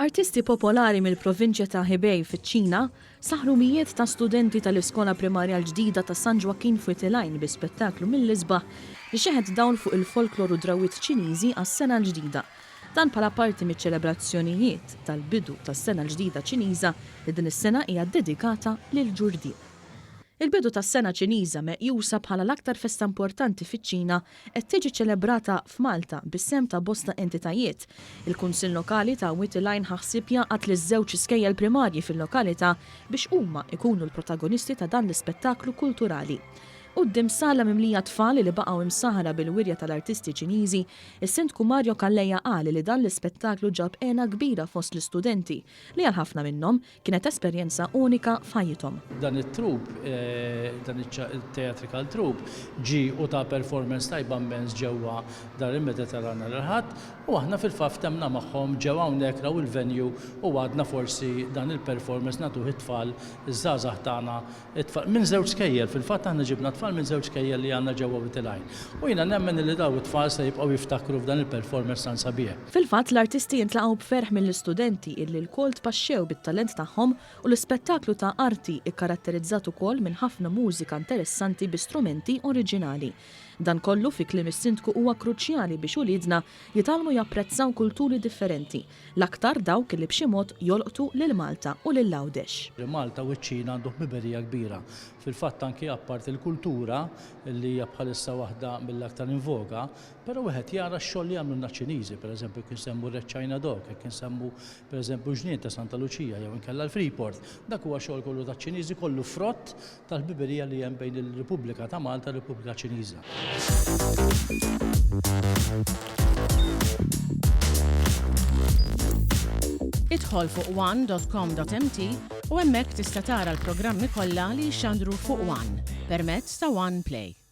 Artisti popolari mill-provinċja ta' Hebei fiċ-Ċina saħru mijiet ta' studenti tal-iskola primarja l-ġdida ta' San Joaquin Fuetelajn bi spettaklu mill-isbaħ li xeħed dawl fuq il-folkloru drawit ċiniżi għas-sena l-ġdida. Dan bħala parti miċ-ċelebrazzjonijiet tal-bidu tas-sena l-ġdida Ċiniża li din is-sena hija dedikata lil ġurdien. Il-bidu tas-sena Ċiniża meqjusa bħala l-aktar festa importanti fiċ-Ċina qed tiġi ċelebrata f'Malta bis-sem ta' bosta entitajiet. Il-Kunsill Lokali ta' Fuetelajn ħassib jaqgħad liż-żewġ iskejjel primarji fil-lokalità biex huma jkunu l-protagonisti ta' dan l-ispettaklu kulturali. Quddiem sala mimlija tfal li baqgħu imsaħra bil-wirja tal-artisti Ċiniżi, is-Sindku Mario Calleja qal li dan l-ispettaklu ġab għena kbira fost l-istudenti li għal ħafna minnhom kienet esperjenza unika f'ħajjithom. Dan it-trup, dan il-theatrical troupe ġi u ta' performance tajba immens ġewwa dar il-Mediterran l-ħadd u aħna fil-fatt temna magħhom ġewwa hawnhekk raw il-venue u għadna forsi dan il-performance nagħtuh it-tfal iż-żgħażagħ tagħna minn żewġ skejjel fil-fatt aħna ġibna tfal minn żewġ kejjel li għandna ġewwa Fuetelajn. U jiena nemmen li daw it-tfal se jibqgħu jiftakru f'dan il-performance tan sabiħ. Fil-fatt l-artisti jintlaqgħu b'ferħ mill-istudenti illi l-kol tpaxxew bit-talent tagħhom u l-ispettaklu ta' arti ikkaratterizzat ukoll minn ħafna mużika interessanti bi strumenti oriġinali. Dan kollu fi kliem is-Sindku huwa kruċjali biex uliedna jitalmu japprezzaw kulturi differenti, l-aktar dawk li b'xi mod jolqtu lil Malta u lil Għawdex. Malta u ċ-Ċina għandhom ħbiberija kbira. Fil-fatt anke apart il-kultura li hija bħalissa waħda mill-aktar invoga, però wieħed jara x-xogħol li għamlu n-Ċiniżi, pereżempju kien semmu Red China Dog, kien semmu pereżempju ġnien ta' Santa Lucia jew inkella l-Freeport. Dak huwa xogħol kollu taċ-Ċiniżi kollu frott tal-ħbiberija li hemm bejn il-Repubblika ta' Malta u l-Repubblika Ċiniża. Idħol fuq one.com.mt u hemmhekk tista' tara l-programmi kollha li jxandru fuq One permezz ta' One Play.